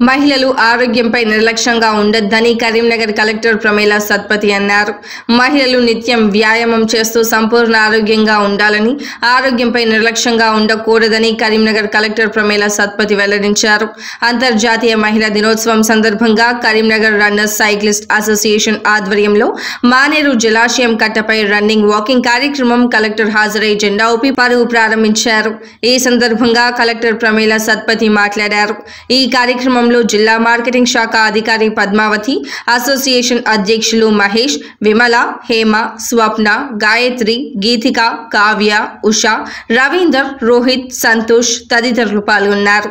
మహిళలు ఆరోగ్యంపై నిర్లక్ష్యంగా ఉండొద్దని కరీంనగర్ కలెక్టర్ ప్రమీల సత్పతి అన్నారు. మహిళలు నిత్యం వ్యాయామం చేస్తూ సంపూర్ణ ఆరోగ్యంగా ఉండాలని, ఆరోగ్యంపై నిర్లక్ష్యంగా ఉండకూడదని కరీంనగర్ కలెక్టర్ ప్రమీల సత్పతి వెల్లడించారు. అంతర్జాతీయ మహిళా దినోత్సవం సందర్భంగా కరీంనగర్ రన్నర్స్ సైక్లిస్ట్ అసోసియేషన్ ఆధ్వర్యంలో మానేరు జలాశయం కట్టపై రన్నింగ్ వాకింగ్ కార్యక్రమం కలెక్టర్ హాజరై జెండా ఊపి పరుగు ప్రారంభించారు. ఈ సందర్భంగా కలెక్టర్ ప్రమీల సత్పతి మాట్లాడారు. ఈ కార్యక్రమం జిల్లా మార్కెటింగ్ శాఖ అధికారి పద్మావతి, అసోసియేషన్ అధ్యక్షులు మహేష్, విమల, హేమ, స్వప్న, గాయత్రి, గీతిక, కావ్య, ఉషా, రవీందర్, రోహిత్, సంతోష్ తదితరులు పాల్గొన్నారు.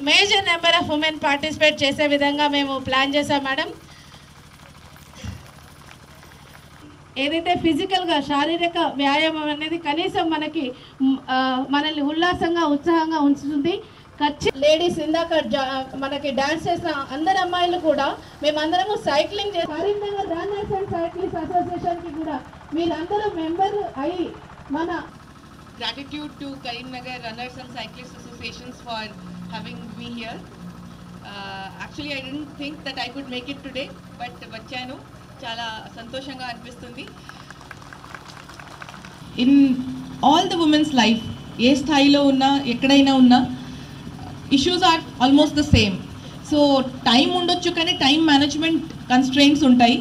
Major number of women participate చేసే విధంగా మేము ప్లాన్ చేసాం మేడం. ఏదైతే ఫిజికల్గా శారీరక వ్యాయామం అనేది కనీసం మనల్ని ఉల్లాసంగా ఉత్సాహంగా ఉంచుతుంది. లేడీస్ ఇందాక మనకి డాన్స్ చేసిన అందరు అమ్మాయిలు కూడా మేమందరము cycling Karimnagar runners and cyclist అసోసియేషన్కి కూడా మీరందరూ మెంబర్ అయ్యి మన gratitude to Karimnagar Runners and Cyclists Associations for having me here. Actually I didn't think that I could make it today, but వచ్చాను, చాలా సంతోషంగా అనిపిస్తుంది. In all the women's life, ఏ స్థాయిలో ఉన్నా ఎక్కడైనా ఉన్నా issues are almost the same. So time ఉండొచ్చు కానీ టైం మేనేజ్మెంట్ కన్స్ట్రెయింట్స్ ఉంటాయి.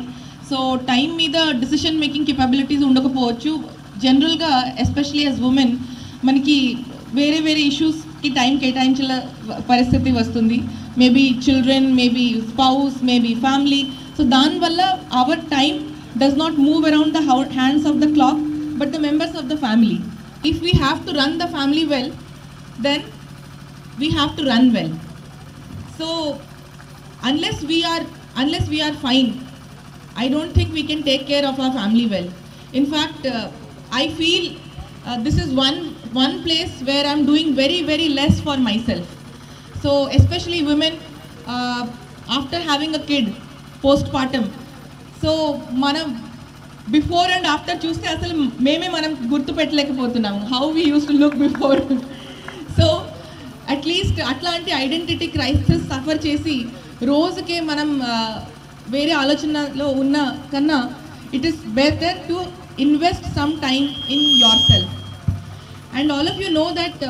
సో టైం మీద డిసిషన్ మేకింగ్ కెపబిలిటీస్ ఉండకపోవచ్చు. జనరల్గా ఎస్పెషలీ యాజ్ ఉమెన్ మనకి వేరే వేరే ఇష్యూస్కి టైం కేటాయించాల పరిస్థితి వస్తుంది. Maybe children, maybe spouse, maybe family. So దానివల్ల our time does not move around the hands of the clock but the members of the family. If we have to run the family well, then we have to run well. So unless we are fine, I don't think we can take care of our family well. In fact, I feel this is one place where I'm doing very very less for myself. So especially women after having a kid postpartum, so manam before and after చూస్తే అసలు మనం గుర్తు పెట్టలేకపోతున్నాము how we used to look before. So at least అట్లాంటి identity crisis suffer చేసి రోజుకే మనం వేరే ఆలోచనలో ఉన్న కన్నా it is better to invest some time in your self. And all of you know that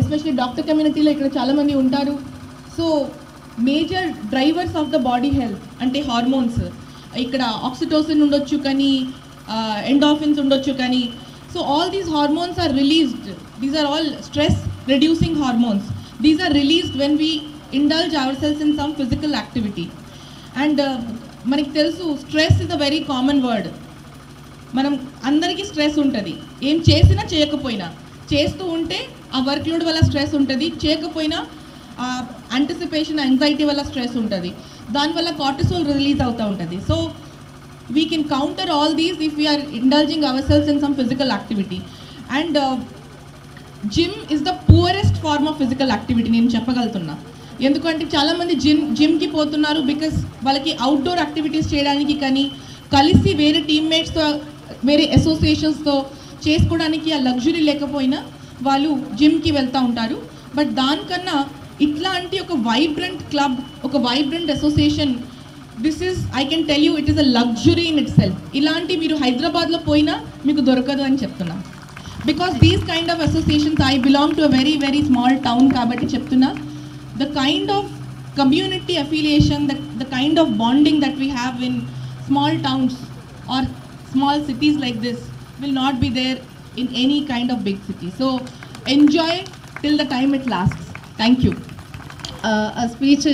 especially doctor కమ్యూనిటీలో ఇక్కడ చాలామంది ఉంటారు. So major drivers of the body health అంటే హార్మోన్స్, ఇక్కడ ఆక్సిటోసిన్ ఉండొచ్చు కానీ ఎండార్ఫిన్స్ ఉండొచ్చు కానీ. So all these hormones are released. These are all stress reducing hormones. These are released when we indulge ourselves in some physical activity. And మనకి తెలుసు stress is a very common word. మనం అందరికీ stress ఉంటుంది. ఏం చేసినా చేయకపోయినా, చేస్తూ ఉంటే ఆ వర్క్ లోడ్ వల్ల స్ట్రెస్ ఉంటుంది, చేయకపోయినా యాంటిసిపేషన్ యాంగ్జైటీ వల్ల స్ట్రెస్ ఉంటుంది, దానివల్ల కార్టిసోల్ రిలీజ్ అవుతూ ఉంటుంది. So we can counter all these if we are indulging ourselves in some physical activity. And gym is the poorest form of physical activity నేను చెప్పగలుగుతున్నా. ఎందుకంటే చాలామంది జిమ్కి పోతున్నారు బికాస్ వాళ్ళకి అవుట్డోర్ యాక్టివిటీస్ చేయడానికి కానీ కలిసి వేరే టీమ్మేట్స్తో వేరే అసోసియేషన్స్తో చేసుకోవడానికి ఆ లగ్జరీ లేకపోయినా వాళ్ళు జిమ్కి వెళ్తూ ఉంటారు. బట్ దానికన్నా ఇట్లాంటి ఒక వైబ్రెంట్ క్లబ్, ఒక vibrant association, this is I can tell you it is a luxury in itself. ఇలాంటి మీరు హైదరాబాద్లో పోయినా మీకు దొరకదు అని చెప్తున్నా. Because these kind of associations, I belong to a very very small town కాబట్టి చెప్తున్నా, the kind of community affiliation, the kind of bonding that we have in small towns or small cities like this will not be there in any kind of big city. So enjoy till the time it lasts. Thank you. A speech